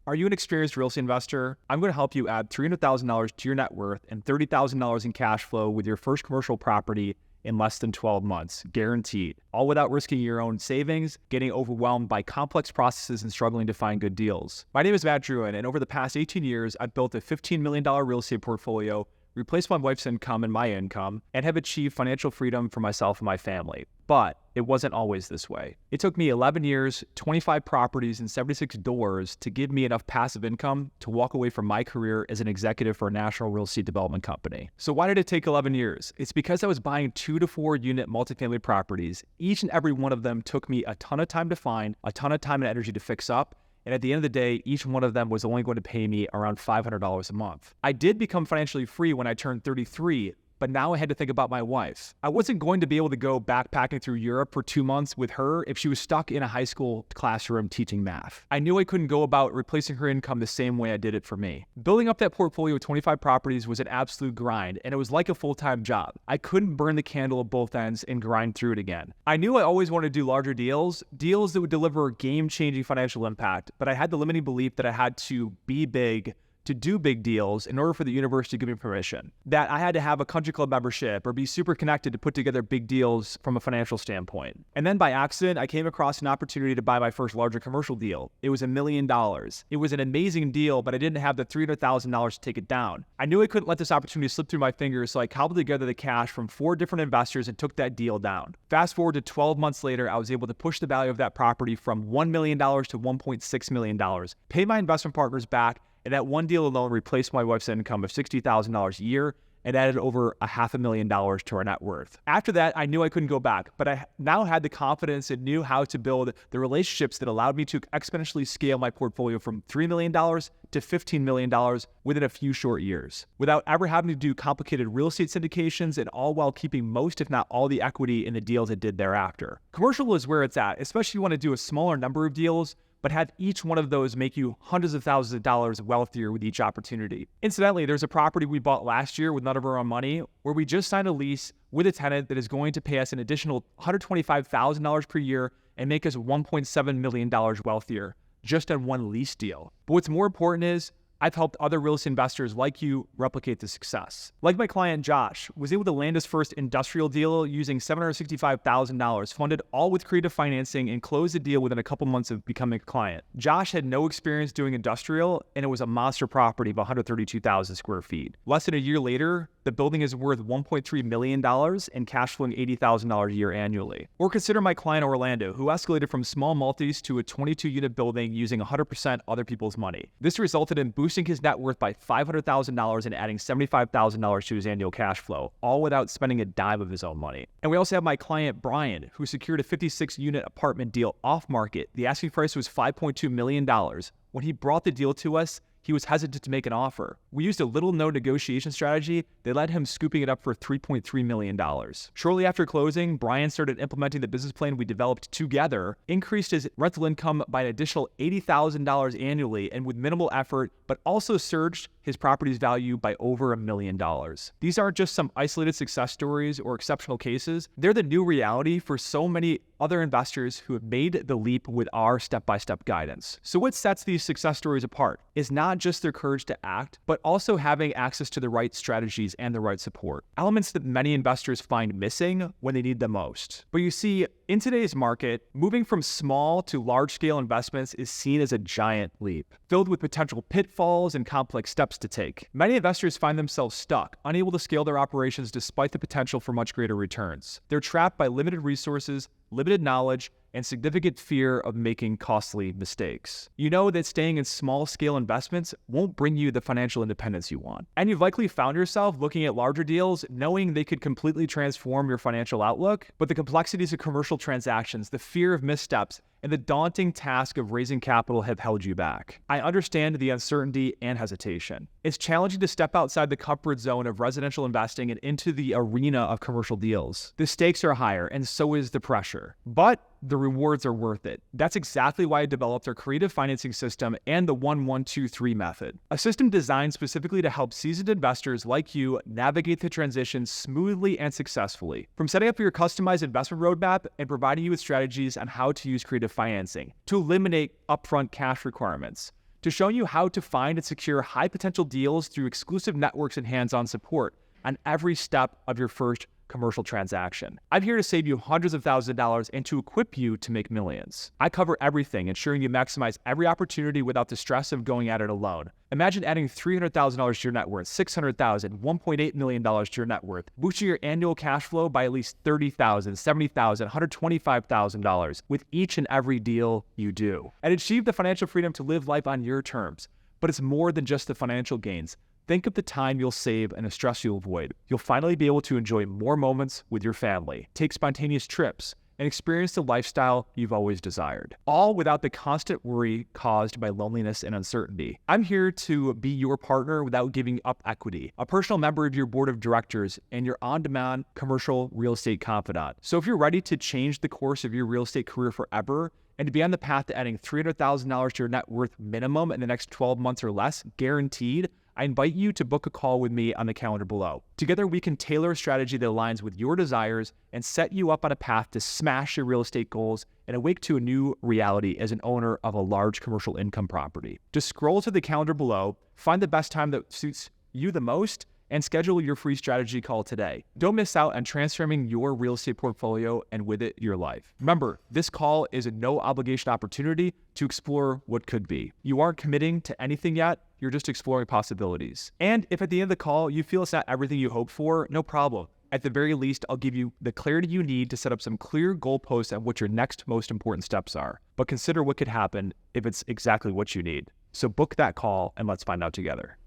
Are you an experienced real estate investor? I'm going to help you add $300,000 to your net worth and $30,000 in cash flow with your first commercial property in less than 12 months, guaranteed. All without risking your own savings, getting overwhelmed by complex processes, and struggling to find good deals. My name is Matt Drouin, and over the past 18 years, I've built a $15 million real estate portfolio, replaced my wife's income and my income, and have achieved financial freedom for myself and my family. But it wasn't always this way. It took me 11 years, 25 properties, and 76 doors to give me enough passive income to walk away from my career as an executive for a national real estate development company. So why did it take 11 years? It's because I was buying 2 to 4 unit multifamily properties. Each and every one of them took me a ton of time to find, a ton of time and energy to fix up, and at the end of the day, each one of them was only going to pay me around $500 a month. I did become financially free when I turned 33, but now I had to think about my wife. I wasn't going to be able to go backpacking through Europe for 2 months with her if she was stuck in a high school classroom teaching math. I knew I couldn't go about replacing her income the same way I did it for me. Building up that portfolio of 25 properties was an absolute grind, and it was like a full-time job. I couldn't burn the candle at both ends and grind through it again. I knew I always wanted to do larger deals that would deliver game-changing financial impact, but I had the limiting belief that I had to be big to do big deals in order for the universe to give me permission. That I had to have a country club membership or be super connected to put together big deals from a financial standpoint. And then by accident, I came across an opportunity to buy my first larger commercial deal. It was $1 million. It was an amazing deal, but I didn't have the $300,000 to take it down. I knew I couldn't let this opportunity slip through my fingers, so I cobbled together the cash from 4 different investors and took that deal down. Fast forward to 12 months later, I was able to push the value of that property from $1 million to $1.6 million, pay my investment partners back, and that one deal alone replaced my wife's income of $60,000 a year and added over $500,000 to our net worth. After that, I knew I couldn't go back, but I now had the confidence and knew how to build the relationships that allowed me to exponentially scale my portfolio from $3 million to $15 million within a few short years, without ever having to do complicated real estate syndications, and all while keeping most, if not all, the equity in the deals I did thereafter. Commercial is where it's at, especially if you want to do a smaller number of deals, but have each one of those make you hundreds of thousands of dollars wealthier with each opportunity. Incidentally, there's a property we bought last year with none of our own money where we just signed a lease with a tenant that is going to pay us an additional $125,000 per year and make us $1.7 million wealthier just on one lease deal. But what's more important is I've helped other real estate investors like you replicate the success. Like my client Josh, was able to land his first industrial deal using $765,000, funded all with creative financing, and closed the deal within a couple months of becoming a client. Josh had no experience doing industrial, and it was a monster property of 132,000 square feet. Less than a year later, the building is worth $1.3 million and cash flowing $80,000 a year annually. Or consider my client Orlando, who escalated from small multis to a 22-unit building using 100% other people's money. This resulted in boosting his net worth by $500,000 and adding $75,000 to his annual cash flow, all without spending a dime of his own money. And we also have my client Brian, who secured a 56-unit apartment deal off market. The asking price was $5.2 million. When he brought the deal to us, he was hesitant to make an offer. We used a little-known negotiation strategy that led him scooping it up for $3.3 million. Shortly after closing, Brian started implementing the business plan we developed together, increased his rental income by an additional $80,000 annually and with minimal effort, but also surged his property's value by over $1 million. These aren't just some isolated success stories or exceptional cases. They're the new reality for so many other investors who have made the leap with our step-by-step guidance. So what sets these success stories apart is not just their courage to act, but also having access to the right strategies and the right support. Elements that many investors find missing when they need them most. But you see, in today's market, moving from small to large-scale investments is seen as a giant leap, filled with potential pitfalls and complex steps to take. Many investors find themselves stuck, unable to scale their operations despite the potential for much greater returns. They're trapped by limited resources, limited knowledge, and significant fear of making costly mistakes. You know that staying in small-scale investments won't bring you the financial independence you want. And you've likely found yourself looking at larger deals, knowing they could completely transform your financial outlook, but the complexities of commercial transactions, the fear of missteps, and the daunting task of raising capital have held you back. I understand the uncertainty and hesitation. It's challenging to step outside the comfort zone of residential investing and into the arena of commercial deals. The stakes are higher, and so is the pressure. But the rewards are worth it. That's exactly why I developed our creative financing system and the 1-1-2-3 method, a system designed specifically to help seasoned investors like you navigate the transition smoothly and successfully. From setting up your customized investment roadmap and providing you with strategies on how to use creative financing to eliminate upfront cash requirements, to show you how to find and secure high potential deals through exclusive networks and hands-on support on every step of your first commercial transaction. I'm here to save you hundreds of thousands of dollars and to equip you to make millions. I cover everything, ensuring you maximize every opportunity without the stress of going at it alone. Imagine adding $300,000 to your net worth, $600,000, $1.8 million to your net worth, boosting your annual cash flow by at least $30,000, $70,000, $125,000 with each and every deal you do. And achieve the financial freedom to live life on your terms. But it's more than just the financial gains. Think of the time you'll save and the stress you'll avoid. You'll finally be able to enjoy more moments with your family, take spontaneous trips, and experience the lifestyle you've always desired, all without the constant worry caused by loneliness and uncertainty. I'm here to be your partner without giving up equity, a personal member of your board of directors, and your on-demand commercial real estate confidant. So if you're ready to change the course of your real estate career forever, and to be on the path to adding $300,000 to your net worth minimum in the next 12 months or less, guaranteed, I invite you to book a call with me on the calendar below. Together, we can tailor a strategy that aligns with your desires and set you up on a path to smash your real estate goals and awake to a new reality as an owner of a large commercial income property. Just scroll to the calendar below, find the best time that suits you the most, and schedule your free strategy call today. Don't miss out on transforming your real estate portfolio and with it, your life. Remember, this call is a no obligation opportunity to explore what could be. You aren't committing to anything yet, you're just exploring possibilities. And if at the end of the call, you feel it's not everything you hope for, no problem. At the very least, I'll give you the clarity you need to set up some clear goalposts on what your next most important steps are. But consider what could happen if it's exactly what you need. So book that call and let's find out together.